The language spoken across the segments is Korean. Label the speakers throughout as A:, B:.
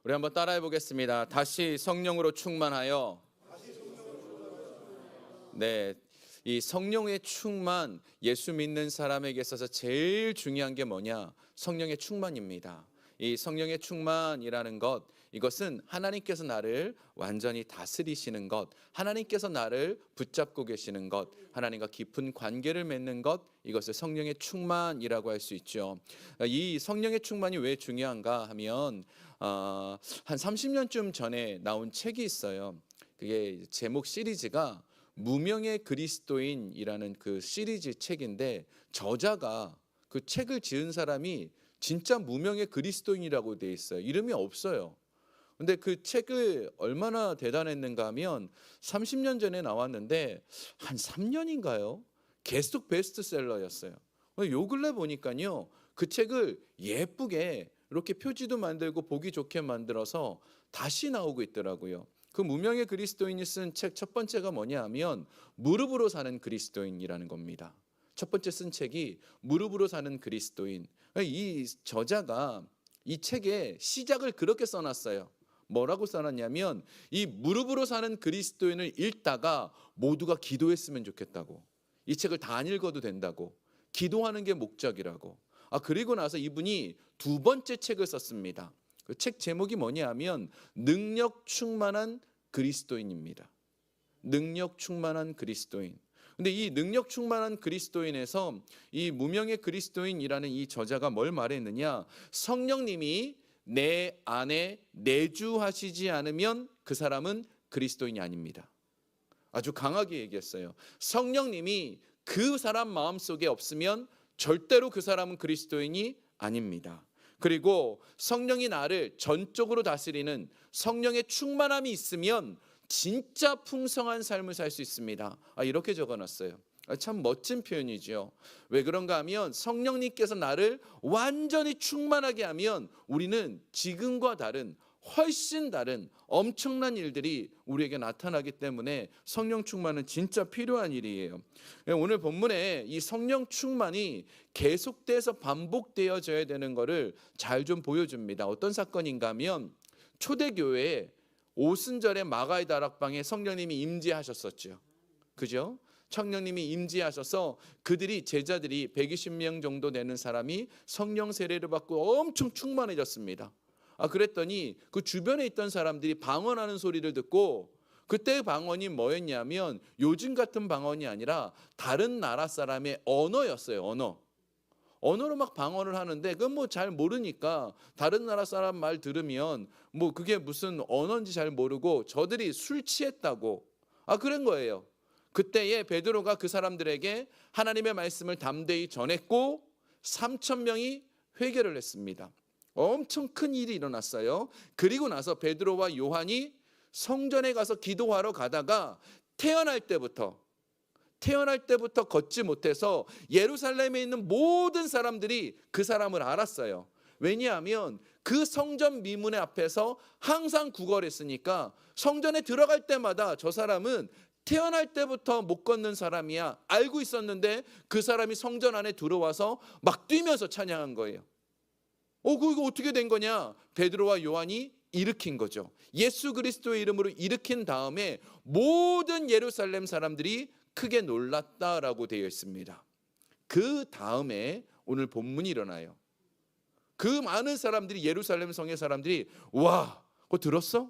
A: 우리 한번 따라해 보겠습니다. 다시 성령으로 충만하여. 네, 이 성령의 충만, 예수 믿는 사람에게 있어서 제일 중요한 게 뭐냐? 성령의 충만입니다. 이 성령의 충만이라는 것, 이것은 하나님께서 나를 완전히 다스리시는 것, 하나님께서 나를 붙잡고 계시는 것, 하나님과 깊은 관계를 맺는 것, 이것을 성령의 충만이라고 할 수 있죠. 이 성령의 충만이 왜 중요한가 하면 한 30년쯤 전에 나온 책이 있어요. 그게 제목 시리즈가 무명의 그리스도인이라는 그 시리즈 책인데, 저자가 그 책을 지은 사람이 진짜 무명의 그리스도인이라고 돼 있어요. 이름이 없어요. 근데 그 책을 얼마나 대단했는가 하면 30년 전에 나왔는데 한 3년인가요? 계속 베스트셀러였어요. 요 근래 보니까요, 그 책을 예쁘게 이렇게 표지도 만들고 보기 좋게 만들어서 다시 나오고 있더라고요. 그 무명의 그리스도인이 쓴 책 첫 번째가 뭐냐 하면 무릎으로 사는 그리스도인이라는 겁니다. 첫 번째 쓴 책이 무릎으로 사는 그리스도인. 이 저자가 이 책의 시작을 그렇게 써놨어요. 뭐라고 써놨냐면, 이 무릎으로 사는 그리스도인을 읽다가 모두가 기도했으면 좋겠다고, 이 책을 다 안 읽어도 된다고, 기도하는 게 목적이라고. 그리고 나서 이분이 두 번째 책을 썼습니다. 그 책 제목이 뭐냐 하면 능력 충만한 그리스도인입니다. 능력 충만한 그리스도인. 근데 이 능력 충만한 그리스도인에서 이 무명의 그리스도인이라는 이 저자가 뭘 말했느냐? 성령님이 내 안에 내주하시지 않으면 그 사람은 그리스도인이 아닙니다. 아주 강하게 얘기했어요. 성령님이 그 사람 마음속에 없으면 절대로 그 사람은 그리스도인이 아닙니다. 그리고 성령이 나를 전적으로 다스리는 성령의 충만함이 있으면 진짜 풍성한 삶을 살 수 있습니다. 이렇게 적어놨어요. 참 멋진 표현이죠. 왜 그런가 하면 성령님께서 나를 완전히 충만하게 하면 우리는 지금과 다른, 훨씬 다른 엄청난 일들이 우리에게 나타나기 때문에 성령 충만은 진짜 필요한 일이에요. 오늘 본문에 이 성령 충만이 계속돼서 반복되어져야 되는 것을 잘 좀 보여줍니다. 어떤 사건인가 하면 초대교회에 오순절에 마가의 다락방에 성령님이 임재하셨었죠. 그죠? 성령님이 임재하셔서 그들이, 제자들이 120명 정도 되는 사람이 성령 세례를 받고 엄청 충만해졌습니다. 그랬더니 그 주변에 있던 사람들이 방언하는 소리를 듣고, 그때 방언이 뭐였냐면 요즘 같은 방언이 아니라 다른 나라 사람의 언어였어요. 언어로 막 방언을 하는데 그건 뭐 잘 모르니까, 다른 나라 사람 말 들으면 뭐 그게 무슨 언어인지 잘 모르고 저들이 술 취했다고 그런 거예요. 그때에 베드로가 그 사람들에게 하나님의 말씀을 담대히 전했고 3,000명이 회개를 했습니다. 엄청 큰 일이 일어났어요. 그리고 나서 베드로와 요한이 성전에 가서 기도하러 가다가 태어날 때부터 걷지 못해서 예루살렘에 있는 모든 사람들이 그 사람을 알았어요. 왜냐하면 그 성전 미문의 앞에서 항상 구걸했으니까 성전에 들어갈 때마다 저 사람은 태어날 때부터 못 걷는 사람이야 알고 있었는데, 그 사람이 성전 안에 들어와서 막 뛰면서 찬양한 거예요. 그거 어떻게 된 거냐? 베드로와 요한이 일으킨 거죠. 예수 그리스도의 이름으로 일으킨 다음에 모든 예루살렘 사람들이 크게 놀랐다라고 되어 있습니다. 그 다음에 오늘 본문이 일어나요. 그 많은 사람들이, 예루살렘 성의 사람들이, 와, 그거 들었어?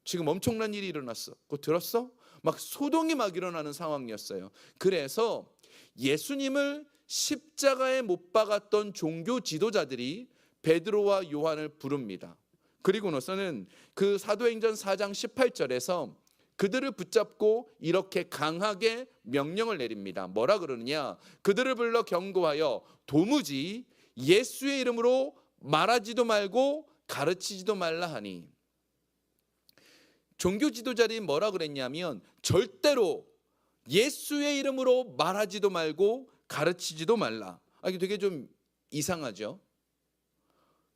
A: 지금 엄청난 일이 일어났어. 그거 들었어? 막 소동이 막 일어나는 상황이었어요. 그래서 예수님을 십자가에 못 박았던 종교 지도자들이 베드로와 요한을 부릅니다. 그리고 나서는 그 사도행전 4장 18절에서 그들을 붙잡고 이렇게 강하게 명령을 내립니다. 뭐라 그러느냐? 그들을 불러 경고하여 도무지 예수의 이름으로 말하지도 말고 가르치지도 말라 하니. 종교 지도자들이 뭐라 그랬냐면 절대로 예수의 이름으로 말하지도 말고 가르치지도 말라. 이게 되게 좀 이상하죠?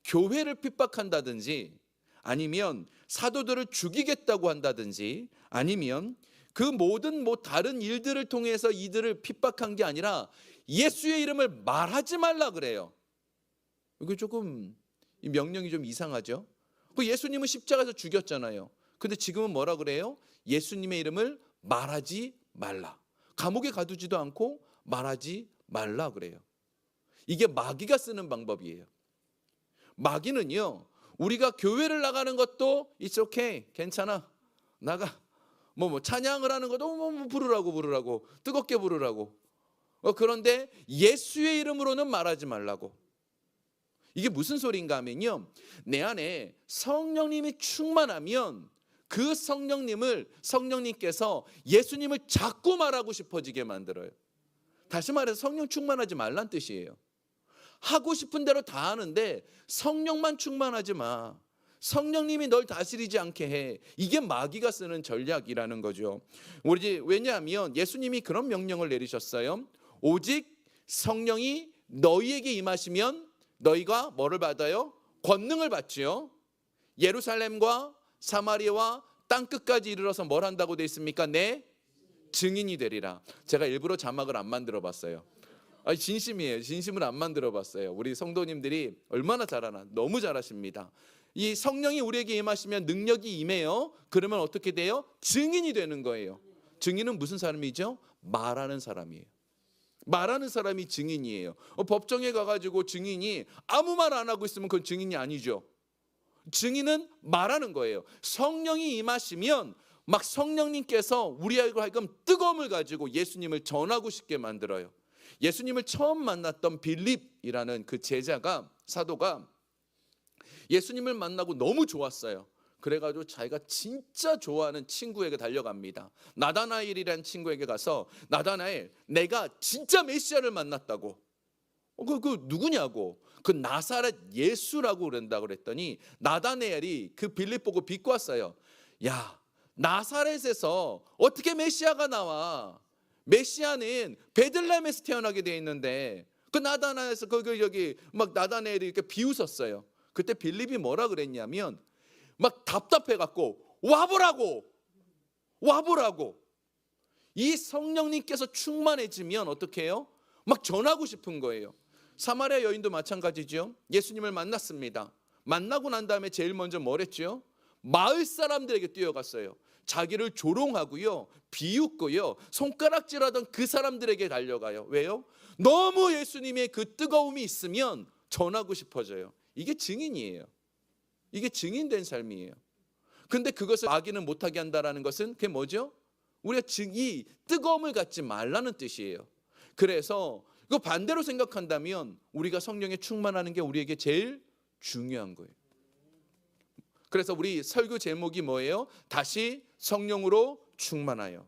A: 교회를 핍박한다든지, 아니면 사도들을 죽이겠다고 한다든지, 아니면 그 모든 다른 일들을 통해서 이들을 핍박한 게 아니라 예수의 이름을 말하지 말라 그래요. 이게 조금, 이 명령이 좀 이상하죠? 그 예수님은 십자가에서 죽였잖아요. 근데 지금은 뭐라 그래요? 예수님의 이름을 말하지 말라. 감옥에 가두지도 않고 말하지 말라 그래요. 이게 마귀가 쓰는 방법이에요. 마귀는요, 우리가 교회를 나가는 것도 It's okay, 괜찮아, 나가. 찬양을 하는 것도 부르라고 뜨겁게 부르라고. 그런데 예수의 이름으로는 말하지 말라고. 이게 무슨 소리인가 하면요, 내 안에 성령님이 충만하면 그 성령님께서 예수님을 자꾸 말하고 싶어지게 만들어요. 다시 말해서 성령 충만하지 말란 뜻이에요. 하고 싶은 대로 다 하는데 성령만 충만하지 마. 성령님이 널 다스리지 않게 해. 이게 마귀가 쓰는 전략이라는 거죠. 왜냐하면 예수님이 그런 명령을 내리셨어요. 오직 성령이 너희에게 임하시면 너희가 뭐를 받아요? 권능을 받지요. 예루살렘과 사마리아와 땅끝까지 이르러서 뭘 한다고 되어 있습니까? 내 증인이 되리라. 제가 일부러 자막을 안 만들어 봤어요. 진심이에요. 진심을 안 만들어 봤어요. 우리 성도님들이 얼마나 잘하나. 너무 잘하십니다. 이 성령이 우리에게 임하시면 능력이 임해요. 그러면 어떻게 돼요? 증인이 되는 거예요. 증인은 무슨 사람이죠? 말하는 사람이에요. 말하는 사람이 증인이에요. 법정에 가가지고 증인이 아무 말 안 하고 있으면 그건 증인이 아니죠. 증인은 말하는 거예요. 성령이 임하시면 막 성령님께서 우리에게 하여금 뜨거움을 가지고 예수님을 전하고 싶게 만들어요. 예수님을 처음 만났던 빌립이라는 그 사도가 예수님을 만나고 너무 좋았어요. 그래가지고 자기가 진짜 좋아하는 친구에게 달려갑니다. 나다나엘이라는 친구에게 가서, 나다나엘, 내가 진짜 메시아를 만났다고. 그 누구냐고. 그 나사렛 예수라고 그런다고 그랬더니 나다나엘이 그 빌립 보고 비꼬았어요. 야, 나사렛에서 어떻게 메시아가 나와? 메시아는 베들레헴에서 태어나게 돼 있는데. 그 나다나엘에서 여기 막 나다나엘이 이렇게 비웃었어요. 그때 빌립이 뭐라 그랬냐면 막 답답해 갖고 와보라고. 이 성령님께서 충만해지면 어떻게 해요? 막 전하고 싶은 거예요. 사마리아 여인도 마찬가지죠. 예수님을 만났습니다. 만나고 난 다음에 제일 먼저 뭘 했죠? 마을 사람들에게 뛰어갔어요. 자기를 조롱하고요, 비웃고요, 손가락질하던 그 사람들에게 달려가요. 왜요? 너무 예수님의 그 뜨거움이 있으면 전하고 싶어져요. 이게 증인이에요. 이게 증인된 삶이에요. 근데 그것을 마귀는 못하게 한다는 것은 그게 뭐죠? 우리가 이 뜨거움을 갖지 말라는 뜻이에요. 그래서 이거 반대로 생각한다면 우리가 성령에 충만하는 게 우리에게 제일 중요한 거예요. 그래서 우리 설교 제목이 뭐예요? 다시 성령으로 충만하여.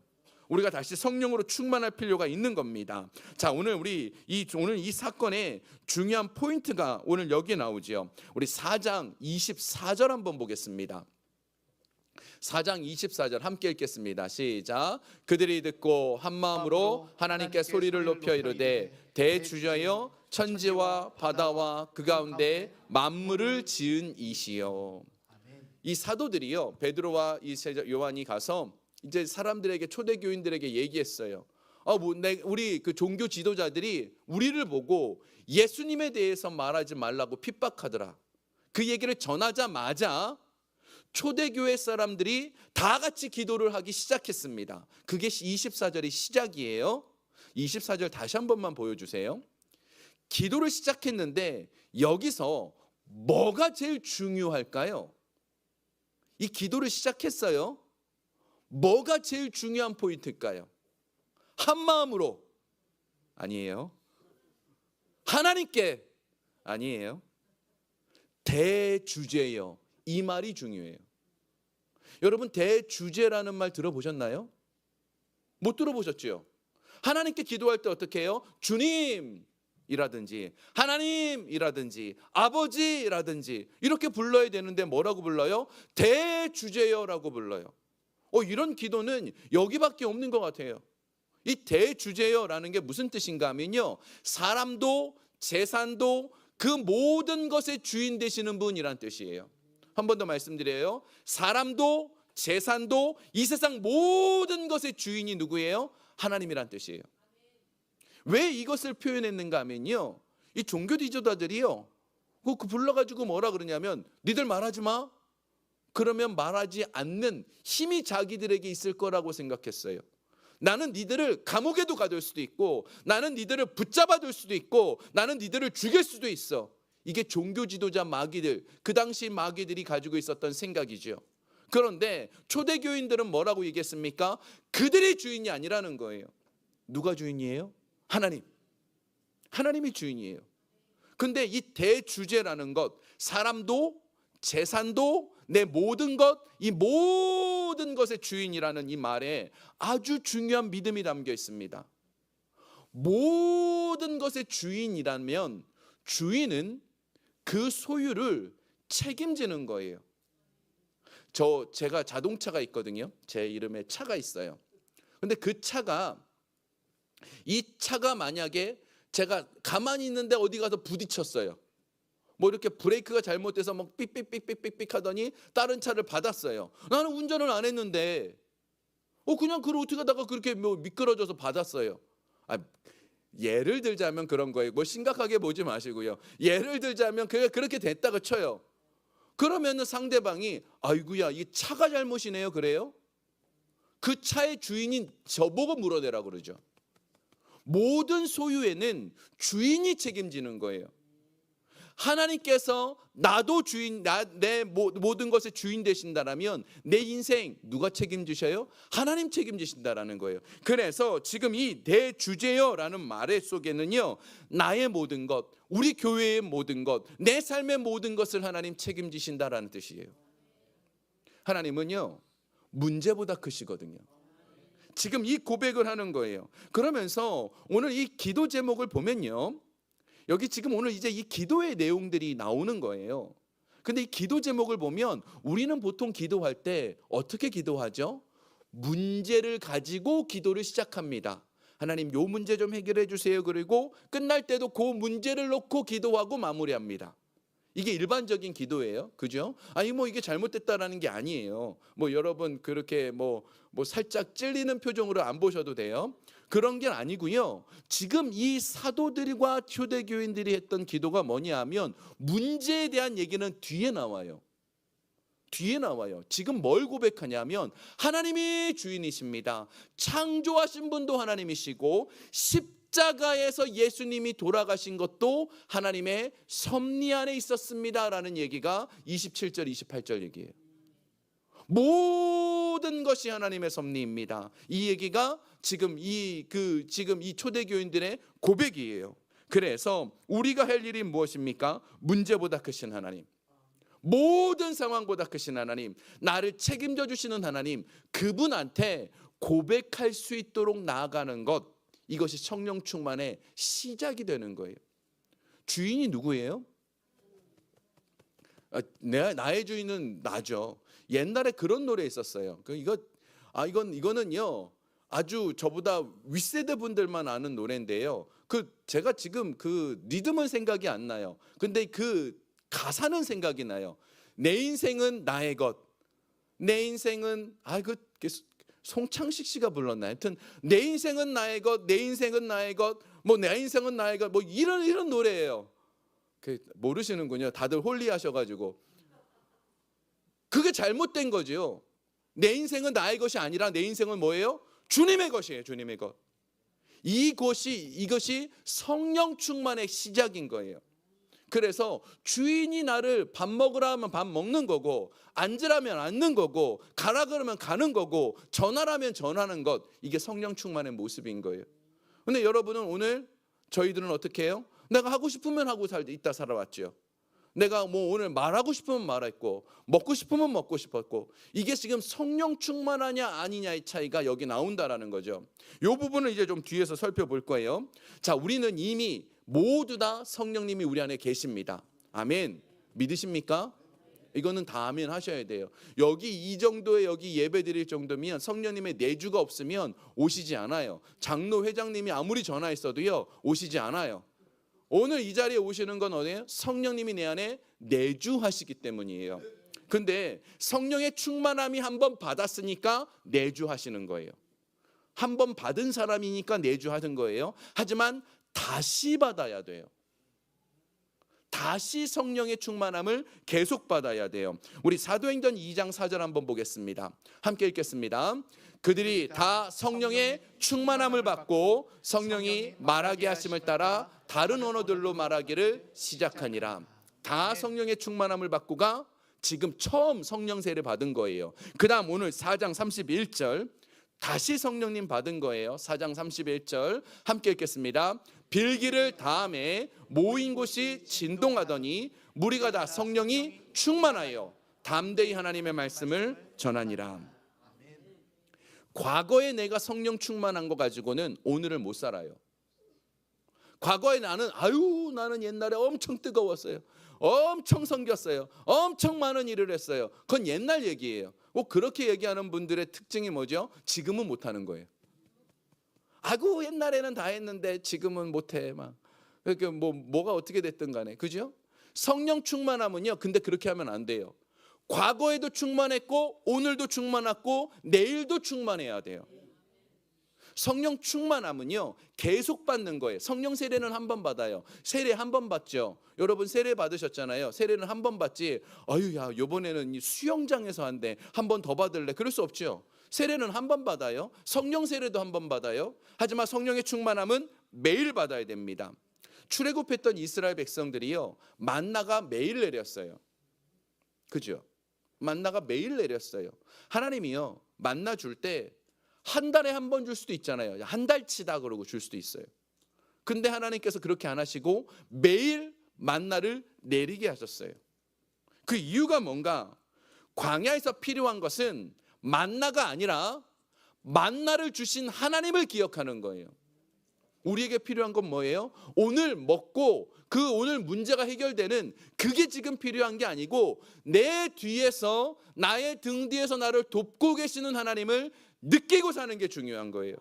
A: 우리가 다시 성령으로 충만할 필요가 있는 겁니다. 자, 오늘 이 사건의 중요한 포인트가 오늘 여기에 나오죠. 우리 4장 24절 한번 보겠습니다. 4장 24절 함께 읽겠습니다. 시작. 그들이 듣고 한 마음으로 하나님께 소리를 높여 이르되 대주자여 천지와 바다와 그 가운데 만물을 지은 이시여. 이 사도들이요, 베드로와 이 요한이 가서 이제 사람들에게, 초대교인들에게 얘기했어요. 우리 그 종교 지도자들이 우리를 보고 예수님에 대해서 말하지 말라고 핍박하더라. 그 얘기를 전하자마자 초대교회 사람들이 다 같이 기도를 하기 시작했습니다. 그게 24절이 시작이에요. 24절 다시 한 번만 보여주세요. 기도를 시작했는데 여기서 뭐가 제일 중요할까요? 이 기도를 시작했어요. 뭐가 제일 중요한 포인트일까요? 한 마음으로 아니에요. 하나님께 아니에요. 대주제여, 이 말이 중요해요. 여러분, 대주제라는 말 들어보셨나요? 못 들어보셨죠? 하나님께 기도할 때 어떻게 해요? 주님이라든지 하나님이라든지 아버지라든지 이렇게 불러야 되는데 뭐라고 불러요? 대주제여라고 불러요. 이런 기도는 여기밖에 없는 것 같아요. 이 대주제여라는 게 무슨 뜻인가 하면요, 사람도 재산도 그 모든 것의 주인 되시는 분이란 뜻이에요. 한 번 더 말씀드려요. 사람도 재산도 이 세상 모든 것의 주인이 누구예요? 하나님이란 뜻이에요. 왜 이것을 표현했는가 하면요, 이 종교 지도자들이요, 그 불러가지고 뭐라 그러냐면 니들 말하지 마, 그러면 말하지 않는 힘이 자기들에게 있을 거라고 생각했어요. 나는 니들을 감옥에도 가둘 수도 있고, 나는 니들을 붙잡아둘 수도 있고, 나는 니들을 죽일 수도 있어. 이게 종교 지도자 마귀들, 그 당시 마귀들이 가지고 있었던 생각이죠. 그런데 초대교인들은 뭐라고 얘기했습니까? 그들이 주인이 아니라는 거예요. 누가 주인이에요? 하나님. 하나님이 주인이에요. 근데 이 대주제라는 것, 사람도 재산도 내 모든 것, 이 모든 것의 주인이라는 이 말에 아주 중요한 믿음이 담겨 있습니다. 모든 것의 주인이라면 주인은 그 소유를 책임지는 거예요. 제가 자동차가 있거든요. 제 이름에 차가 있어요. 근데 그 차가, 이 차가 만약에 제가 가만히 있는데 어디 가서 부딪혔어요. 뭐 이렇게 브레이크가 잘못돼서 막 삑삑삑삑삑 하더니 다른 차를 받았어요. 나는 운전을 안 했는데 그냥 그걸 어떻게 하다가 그렇게 뭐 미끄러져서 받았어요. 예를 들자면 그런 거예요. 뭐 심각하게 보지 마시고요. 예를 들자면 그렇게 됐다고 쳐요. 그러면은 상대방이 아이고야 이 차가 잘못이네요 그래요? 그 차의 주인인 저보고 물어내라고 그러죠. 모든 소유에는 주인이 책임지는 거예요. 하나님께서 나도 주인, 내 모든 것의 주인 되신다라면 내 인생 누가 책임지셔요? 하나님 책임지신다라는 거예요. 그래서 지금 이 대주제여라는 말 속에는요, 나의 모든 것, 우리 교회의 모든 것, 내 삶의 모든 것을 하나님 책임지신다라는 뜻이에요. 하나님은요, 문제보다 크시거든요. 지금 이 고백을 하는 거예요. 그러면서 오늘 이 기도 제목을 보면요, 여기 지금 오늘 이제 이 기도의 내용들이 나오는 거예요. 근데 이 기도 제목을 보면 우리는 보통 기도할 때 어떻게 기도하죠? 문제를 가지고 기도를 시작합니다. 하나님 요 문제 좀 해결해 주세요. 그리고 끝날 때도 그 문제를 놓고 기도하고 마무리합니다. 이게 일반적인 기도예요. 그죠? 아니 뭐 이게 잘못됐다라는 게 아니에요. 뭐 여러분 그렇게 뭐 살짝 찔리는 표정으로 안 보셔도 돼요. 그런 게 아니고요. 지금 이 사도들과 초대교인들이 했던 기도가 뭐냐 하면 문제에 대한 얘기는 뒤에 나와요. 뒤에 나와요. 지금 뭘 고백하냐면 하나님이 주인이십니다. 창조하신 분도 하나님이시고 십자가에서 예수님이 돌아가신 것도 하나님의 섭리 안에 있었습니다라는 얘기가 27절 28절 얘기예요. 모든 것이 하나님의 섭리입니다. 이 얘기가 지금 이 초대교인들의 고백이에요. 그래서 우리가 할 일이 무엇입니까? 문제보다 크신 하나님, 모든 상황보다 크신 하나님, 나를 책임져 주시는 하나님, 그분한테 고백할 수 있도록 나아가는 것, 이것이 성령 충만의 시작이 되는 거예요. 주인이 누구예요? 나의 주인은 나죠. 옛날에 그런 노래 있었어요. 이거는요 아주 저보다 윗세대 분들만 아는 노래인데요. 제가 지금 그 리듬은 생각이 안 나요. 근데 그 가사는 생각이 나요. 내 인생은 나의 것. 내 인생은 송창식 씨가 불렀나? 하여튼 내 인생은 나의 것. 내 인생은 나의 것. 뭐 내 인생은 나의 것. 뭐 이런 노래예요. 모르시는군요. 다들 홀리하셔가지고. 그게 잘못된 거죠. 내 인생은 나의 것이 아니라 내 인생은 뭐예요? 주님의 것이에요. 주님의 것. 이것이 성령 충만의 시작인 거예요. 그래서 주인이 나를 밥 먹으라 하면 밥 먹는 거고, 앉으라면 앉는 거고, 가라 그러면 가는 거고, 전하라면 전하는 것, 이게 성령 충만의 모습인 거예요. 근데 여러분은 오늘 저희들은 어떻게 해요? 내가 하고 싶으면 하고 있다 살아왔죠. 내가 뭐 오늘 말하고 싶으면 말했고, 먹고 싶으면 먹고 싶었고, 이게 지금 성령 충만하냐 아니냐의 차이가 여기 나온다라는 거죠. 이 부분을 이제 좀 뒤에서 살펴볼 거예요. 자, 우리는 이미 모두 다 성령님이 우리 안에 계십니다. 아멘. 믿으십니까? 이거는 다 아멘 하셔야 돼요. 여기 이 정도의 여기 예배 드릴 정도면 성령님의 내주가 없으면 오시지 않아요. 장로 회장님이 아무리 전화했어도요 오시지 않아요. 오늘 이 자리에 오시는 건 어디예요? 성령님이 내 안에 내주하시기 때문이에요. 근데 성령의 충만함이 한번 받았으니까 내주하시는 거예요. 한번 받은 사람이니까 내주하는 거예요. 하지만 다시 받아야 돼요. 다시 성령의 충만함을 계속 받아야 돼요. 우리 사도행전 2장 4절 한번 보겠습니다. 함께 읽겠습니다. 그들이 다 성령의 충만함을 받고 성령이 말하게 하심을 따라 다른 언어들로 말하기를 시작하니라. 다 성령의 충만함을 받고가 지금 처음 성령 세례 받은 거예요. 그 다음 오늘 4장 31절 다시 성령님 받은 거예요. 4장 31절 함께 읽겠습니다. 빌기를 다음에 모인 곳이 진동하더니 무리가 다 성령이 충만하여 담대히 하나님의 말씀을 전하니라. 과거에 내가 성령 충만한 거 가지고는 오늘을 못 살아요. 과거에 나는 옛날에 엄청 뜨거웠어요. 엄청 섬겼어요. 엄청 많은 일을 했어요. 그건 옛날 얘기예요. 그렇게 얘기하는 분들의 특징이 뭐죠? 지금은 못하는 거예요. 아이고 옛날에는 다 했는데 지금은 못해 막. 그러니까 뭐가 어떻게 됐든 간에 그죠? 성령 충만하면요. 근데 그렇게 하면 안 돼요. 과거에도 충만했고 오늘도 충만했고 내일도 충만해야 돼요. 성령 충만함은요 계속 받는 거예요. 성령 세례는 한 번 받아요. 세례 한 번 받죠. 여러분 세례 받으셨잖아요. 세례는 한 번 받지. 야 이번에는 수영장에서 한대. 한 번 더 받을래? 그럴 수 없죠. 세례는 한 번 받아요. 성령 세례도 한 번 받아요. 하지만 성령의 충만함은 매일 받아야 됩니다. 출애굽했던 이스라엘 백성들이요 만나가 매일 내렸어요. 그죠? 만나가 매일 내렸어요. 하나님이요 만나 줄 때 한 달에 한 번 줄 수도 있잖아요. 한 달치다 그러고 줄 수도 있어요. 근데 하나님께서 그렇게 안 하시고 매일 만나를 내리게 하셨어요. 그 이유가 뭔가? 광야에서 필요한 것은 만나가 아니라 만나를 주신 하나님을 기억하는 거예요. 우리에게 필요한 건 뭐예요? 오늘 먹고 그 오늘 문제가 해결되는 그게 지금 필요한 게 아니고 내 뒤에서 나의 등 뒤에서 나를 돕고 계시는 하나님을 느끼고 사는 게 중요한 거예요.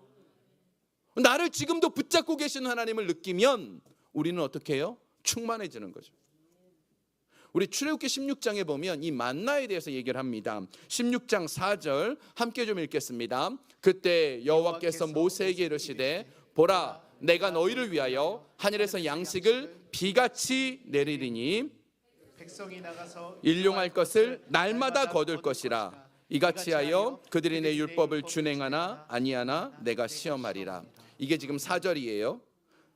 A: 나를 지금도 붙잡고 계시는 하나님을 느끼면 우리는 어떻게 해요? 충만해지는 거죠. 우리 출애굽기 16장에 보면 이 만나에 대해서 얘기를 합니다. 16장 4절 함께 좀 읽겠습니다. 그때 여호와께서 모세에게 이르시되 보라 내가 너희를 위하여 하늘에서 양식을 비같이 내리리니
B: 백성이 나가서
A: 일용할 것을 날마다 거둘 것이라. 이같이 하여 그들이 내 율법을 준행하나 아니하나 내가 시험하리라. 이게 지금 4절이에요.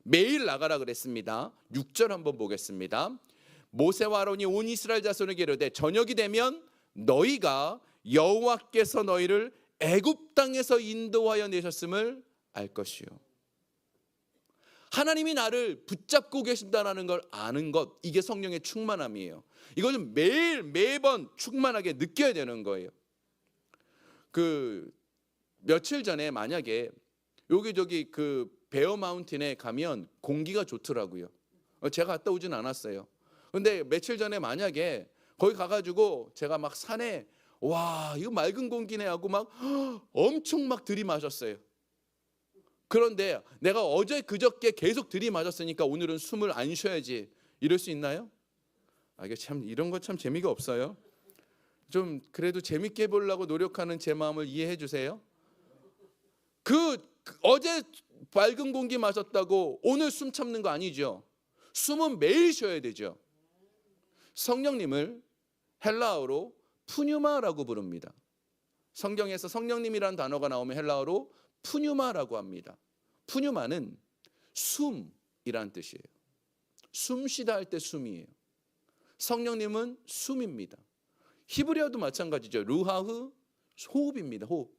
A: 매일 나가라 그랬습니다. 6절 한번 보겠습니다. 모세와 아론이 온 이스라엘 자손에게 이르되 저녁이 되면 너희가 여호와께서 너희를 애굽 땅에서 인도하여 내셨음을 알 것이요. 하나님이 나를 붙잡고 계신다라는 걸 아는 것, 이게 성령의 충만함이에요. 이걸 좀 매번 충만하게 느껴야 되는 거예요. 며칠 전에 만약에 여기저기 베어 마운틴에 가면 공기가 좋더라고요. 제가 갔다 오진 않았어요. 근데 며칠 전에 만약에 거기 가가지고 제가 막 산에 와 이거 맑은 공기네 하고 막 엄청 막 들이마셨어요. 그런데 내가 어제 그저께 계속 들이마셨으니까 오늘은 숨을 안 쉬어야지 이럴 수 있나요? 이게 참 이런 거 참 재미가 없어요. 좀 그래도 재밌게 해보려고 노력하는 제 마음을 이해해 주세요. 어제 맑은 공기 마셨다고 오늘 숨 참는 거 아니죠. 숨은 매일 쉬어야 되죠. 성령님을 헬라어로 푸뉴마라고 부릅니다. 성경에서 성령님이라는 단어가 나오면 헬라어로 푸뉴마라고 합니다. 푸뉴마는 숨이란 뜻이에요. 숨 쉬다 할 때 숨이에요. 성령님은 숨입니다. 히브리어도 마찬가지죠. 루하흐 호흡입니다. 호흡.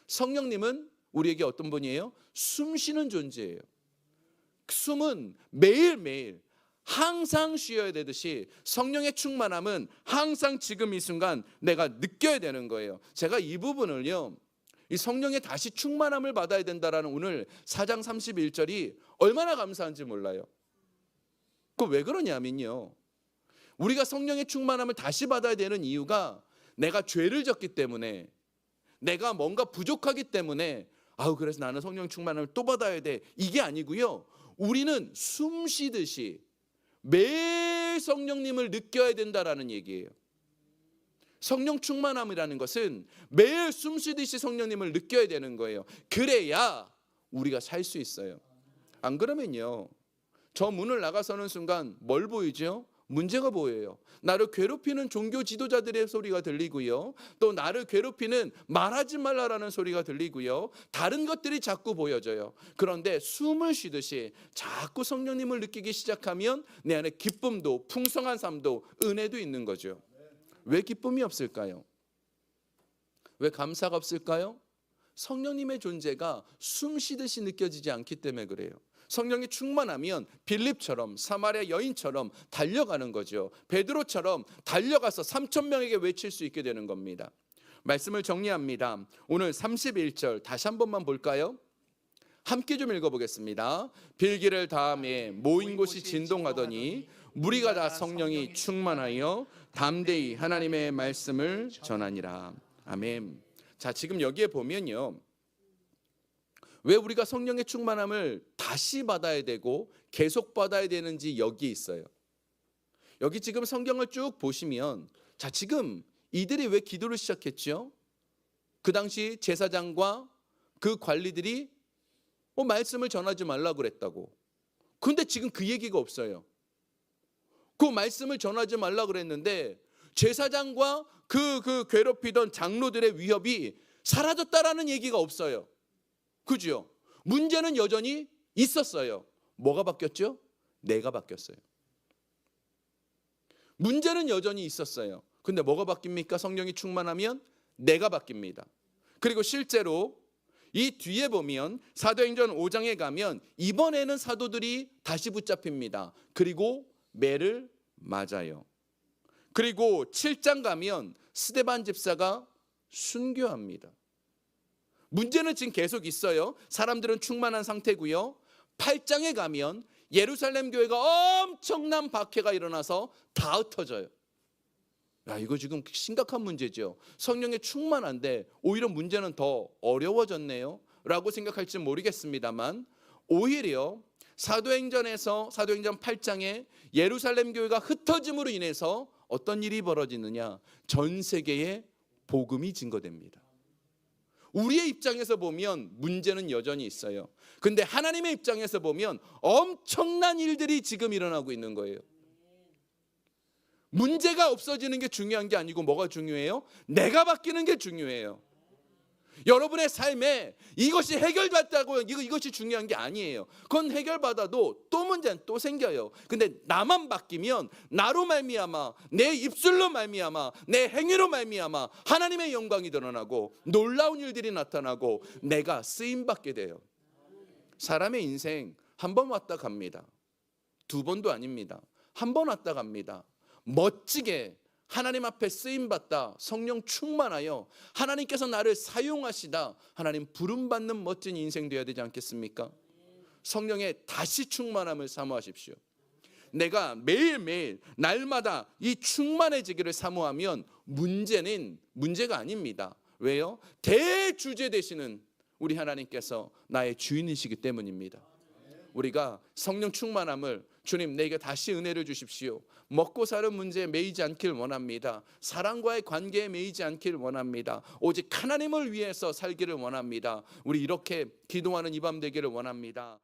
A: 성령님은 우리에게 어떤 분이에요? 숨 쉬는 존재예요. 숨은 매일매일 항상 쉬어야 되듯이 성령의 충만함은 항상 지금 이 순간 내가 느껴야 되는 거예요. 제가 이 부분을요, 이 성령의 다시 충만함을 받아야 된다라는 오늘 4장 31절이 얼마나 감사한지 몰라요. 왜 그러냐면요, 우리가 성령의 충만함을 다시 받아야 되는 이유가 내가 죄를 졌기 때문에, 내가 뭔가 부족하기 때문에 그래서 나는 성령 충만함을 또 받아야 돼, 이게 아니고요, 우리는 숨 쉬듯이 매일 성령님을 느껴야 된다라는 얘기예요. 성령 충만함이라는 것은 매일 숨 쉬듯이 성령님을 느껴야 되는 거예요. 그래야 우리가 살 수 있어요. 안 그러면요, 저 문을 나가서는 순간 뭘 보이죠? 문제가 뭐예요? 나를 괴롭히는 종교 지도자들의 소리가 들리고요. 또 나를 괴롭히는 말하지 말라라는 소리가 들리고요. 다른 것들이 자꾸 보여져요. 그런데 숨을 쉬듯이 자꾸 성령님을 느끼기 시작하면 내 안에 기쁨도 풍성한 삶도 은혜도 있는 거죠. 왜 기쁨이 없을까요? 왜 감사가 없을까요? 성령님의 존재가 숨 쉬듯이 느껴지지 않기 때문에 그래요. 성령이 충만하면 빌립처럼 사마리아 여인처럼 달려가는 거죠. 베드로처럼 달려가서 3,000명에게 외칠 수 있게 되는 겁니다. 말씀을 정리합니다. 오늘 31절 다시 한 번만 볼까요? 함께 좀 읽어보겠습니다. 빌기를 다음에 모인 곳이 진동하더니 무리가 다 성령이 충만하여 담대히 하나님의 말씀을 전하니라. 아멘. 자, 지금 여기에 보면요, 왜 우리가 성령의 충만함을 다시 받아야 되고 계속 받아야 되는지 여기 있어요. 여기 지금 성경을 쭉 보시면, 자, 지금 이들이 왜 기도를 시작했죠? 그 당시 제사장과 그 관리들이 말씀을 전하지 말라고 그랬다고. 근데 지금 그 얘기가 없어요. 그 말씀을 전하지 말라고 그랬는데 제사장과 그 괴롭히던 장로들의 위협이 사라졌다라는 얘기가 없어요. 그죠? 문제는 여전히 있었어요. 뭐가 바뀌었죠? 내가 바뀌었어요. 문제는 여전히 있었어요. 근데 뭐가 바뀝니까? 성령이 충만하면 내가 바뀝니다. 그리고 실제로 이 뒤에 보면 사도행전 5장에 가면 이번에는 사도들이 다시 붙잡힙니다. 그리고 매를 맞아요. 그리고 7장 가면 스데반 집사가 순교합니다. 문제는 지금 계속 있어요. 사람들은 충만한 상태고요. 8장에 가면 예루살렘 교회가 엄청난 박해가 일어나서 다 흩어져요. 야, 이거 지금 심각한 문제죠. 성령에 충만한데 오히려 문제는 더 어려워졌네요 라고 생각할지 모르겠습니다만, 오히려 사도행전 8장에 예루살렘 교회가 흩어짐으로 인해서 어떤 일이 벌어지느냐, 전 세계에 복음이 증거됩니다. 우리의 입장에서 보면 문제는 여전히 있어요. 근데 하나님의 입장에서 보면 엄청난 일들이 지금 일어나고 있는 거예요. 문제가 없어지는 게 중요한 게 아니고 뭐가 중요해요? 내가 바뀌는 게 중요해요. 여러분의 삶에 이것이 해결받다고 이것이 중요한 게 아니에요. 그건 해결받아도 또 문제는 또 생겨요. 근데 나만 바뀌면 나로 말미암아, 내 입술로 말미암아, 내 행위로 말미암아 하나님의 영광이 드러나고 놀라운 일들이 나타나고 내가 쓰임받게 돼요. 사람의 인생 한 번 왔다 갑니다. 두 번도 아닙니다. 한 번 왔다 갑니다. 멋지게 하나님 앞에 쓰임받다, 성령 충만하여 하나님께서 나를 사용하시다, 하나님 부름받는 멋진 인생 되어야 되지 않겠습니까? 성령의 다시 충만함을 사모하십시오. 내가 매일매일 날마다 이 충만해지기를 사모하면 문제가 아닙니다. 왜요? 대주제 되시는 우리 하나님께서 나의 주인이시기 때문입니다. 우리가 성령 충만함을, 주님 내게 다시 은혜를 주십시오, 먹고 사는 문제에 매이지 않길 원합니다. 사랑과의 관계에 매이지 않길 원합니다. 오직 하나님을 위해서 살기를 원합니다. 우리 이렇게 기도하는 이 밤 되기를 원합니다.